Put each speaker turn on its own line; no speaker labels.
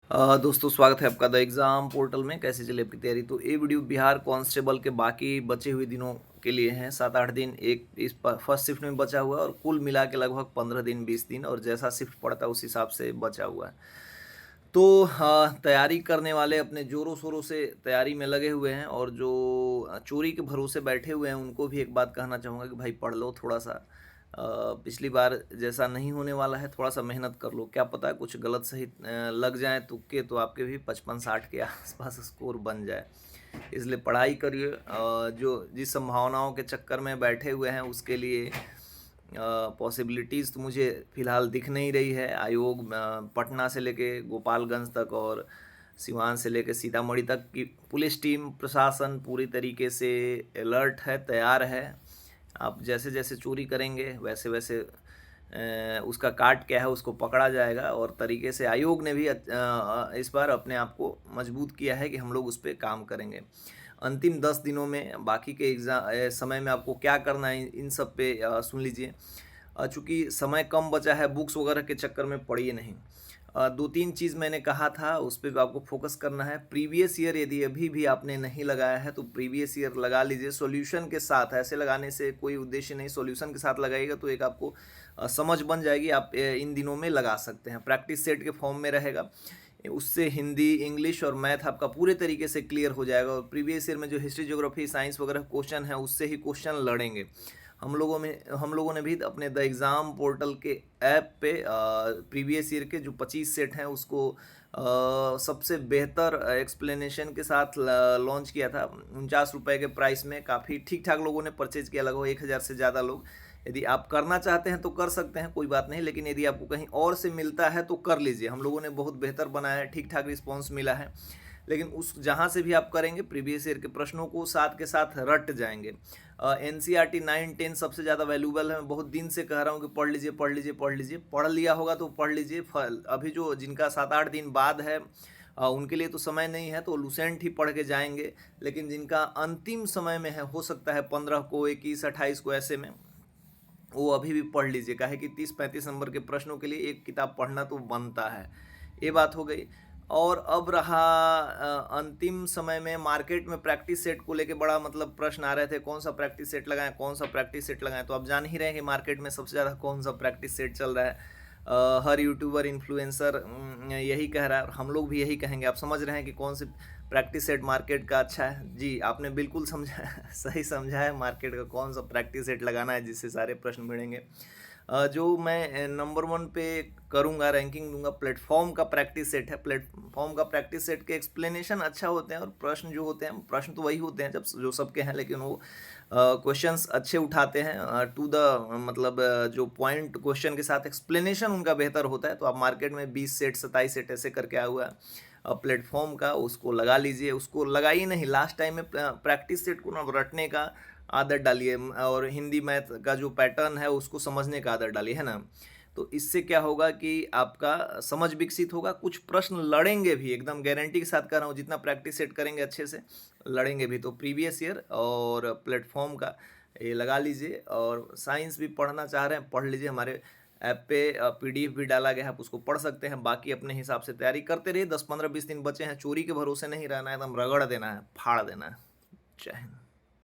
दोस्तों स्वागत है आपका द एग्ज़ाम पोर्टल में। कैसे चले आपकी तैयारी? तो ये वीडियो बिहार कांस्टेबल के बाकी बचे हुए दिनों के लिए हैं। 7-8 दिन एक इस फर्स्ट शिफ्ट में बचा हुआ है और कुल मिला के लगभग 15 दिन 20 दिन, और जैसा शिफ्ट पड़ता है उस हिसाब से बचा हुआ है। तो तैयारी करने वाले अपने ज़ोरों शोरों से तैयारी में लगे हुए हैं, और जो चोरी के भरोसे बैठे हुए हैं उनको भी एक बात कहना चाहूँगा कि भाई पढ़ लो थोड़ा सा। पिछली बार जैसा नहीं होने वाला है, थोड़ा सा मेहनत कर लो। क्या पता कुछ गलत सही लग जाए तुक्के, तो आपके भी 55-60 के आसपास स्कोर बन जाए। इसलिए पढ़ाई करिए। जो जिस संभावनाओं के चक्कर में बैठे हुए हैं उसके लिए पॉसिबिलिटीज़ तो मुझे फ़िलहाल दिख नहीं रही है। आयोग पटना से लेके गोपालगंज तक और सिवान से लेके सीतामढ़ी तक की पुलिस टीम प्रशासन पूरी तरीके से अलर्ट है, तैयार है। आप जैसे जैसे चोरी करेंगे वैसे वैसे उसका काट क्या है उसको पकड़ा जाएगा, और तरीके से आयोग ने भी इस बार अपने आप को मजबूत किया है कि हम लोग उस पर काम करेंगे। अंतिम 10 दिनों में बाकी के एग्ज़ाम समय में आपको क्या करना है इन सब पे सुन लीजिए। चूँकि समय कम बचा है, बुक्स वगैरह के चक्कर में पड़िए नहीं। 2-3 चीज़ मैंने कहा था उस पे भी आपको फोकस करना है। प्रीवियस ईयर यदि अभी भी आपने नहीं लगाया है तो प्रीवियस ईयर लगा लीजिए सॉल्यूशन के साथ। ऐसे लगाने से कोई उद्देश्य नहीं, सॉल्यूशन के साथ लगाइएगा तो एक आपको समझ बन जाएगी। आप इन दिनों में लगा सकते हैं, प्रैक्टिस सेट के फॉर्म में रहेगा। उससे हिंदी, इंग्लिश और मैथ आपका पूरे तरीके से क्लियर हो जाएगा, और प्रीवियस ईयर में जो हिस्ट्री, ज्योग्राफी, साइंस वगैरह क्वेश्चन है उससे ही क्वेश्चन लड़ेंगे। हम लोगों ने भी अपने द एग्ज़ाम पोर्टल के ऐप पे प्रीवियस ईयर के जो 25 सेट हैं उसको सबसे बेहतर एक्सप्लेनेशन के साथ लॉन्च किया था। 49 रुपये के प्राइस में काफ़ी ठीक ठाक लोगों ने परचेज किया, लगभग 1000 से ज़्यादा लोग। यदि आप करना चाहते हैं तो कर सकते हैं, कोई बात नहीं, लेकिन यदि आपको कहीं और से मिलता है तो कर लीजिए। हम लोगों ने बहुत बेहतर बनाया है, ठीक ठाक रिस्पॉन्स मिला है। लेकिन उस जहाँ से भी आप करेंगे प्रीवियस ईयर के प्रश्नों को साथ के साथ रट जाएंगे। NCERT 9-10 सबसे ज़्यादा वैल्यूबल है। मैं बहुत दिन से कह रहा हूँ कि पढ़ लीजिए पढ़ लीजिए पढ़ लीजिए। पढ़ लिया होगा तो पढ़ लीजिए। अभी जो जिनका 7-8 दिन बाद है उनके लिए तो समय नहीं है, तो लुसेंट ही पढ़ के जाएंगे। लेकिन जिनका अंतिम समय में है, हो सकता है 15 को, 21, 28 को, ऐसे में वो अभी भी पढ़ लीजिए। काहे कि 30-35 नंबर के प्रश्नों के लिए एक किताब पढ़ना तो बनता है। ये बात हो गई। और अब रहा अंतिम समय में मार्केट में प्रैक्टिस सेट को लेके बड़ा मतलब प्रश्न आ रहे थे, कौन सा प्रैक्टिस सेट लगाएं, कौन सा प्रैक्टिस सेट लगाएं। तो आप जान ही रहे हैं कि मार्केट में सबसे ज़्यादा कौन सा प्रैक्टिस सेट चल रहा है। हर यूट्यूबर, इन्फ्लुएंसर यही कह रहा है, और हम लोग भी यही कहेंगे। आप समझ रहे हैं कि कौन से प्रैक्टिस सेट मार्केट का अच्छा है। जी, आपने बिल्कुल समझा सही समझा है। मार्केट का कौन सा प्रैक्टिस सेट लगाना है जिससे सारे प्रश्न मिलेंगे। जो मैं नंबर 1 पे करूँगा, रैंकिंग दूंगा, प्लेटफॉर्म का प्रैक्टिस सेट है। प्लेटफॉर्म का प्रैक्टिस सेट के एक्सप्लेनेशन अच्छा होते हैं, और प्रश्न जो होते हैं, प्रश्न तो वही होते हैं जब जो सबके हैं, लेकिन वो क्वेश्चंस अच्छे उठाते हैं टू द मतलब जो पॉइंट क्वेश्चन के साथ एक्सप्लेनेशन उनका बेहतर होता है। तो आप मार्केट में 20 सेट, 27 सेट ऐसे करके आया हुआ है प्लेटफॉर्म का, उसको लगा लीजिए। उसको लगाइए नहीं, लास्ट टाइम में प्रैक्टिस सेट को ना रटने का आदत डालिए, और हिंदी मैथ का जो पैटर्न है उसको समझने का आदत डालिए, है ना। तो इससे क्या होगा कि आपका समझ विकसित होगा। कुछ प्रश्न लड़ेंगे भी, एकदम गारंटी के साथ कह रहा हूँ। जितना प्रैक्टिस सेट करेंगे अच्छे से, लड़ेंगे भी। तो प्रीवियस ईयर और प्लेटफॉर्म का ये लगा लीजिए। और साइंस भी पढ़ना चाह रहे हैं, पढ़ लीजिए। हमारे ऐप पे PDF भी डाला गया है, आप उसको पढ़ सकते हैं। बाकी अपने हिसाब से तैयारी करते रहिए। 10-15-20 दिन बचे हैं, चोरी के भरोसे नहीं रहना है, एकदम रगड़ देना है, फाड़ देना है। जय हिंद।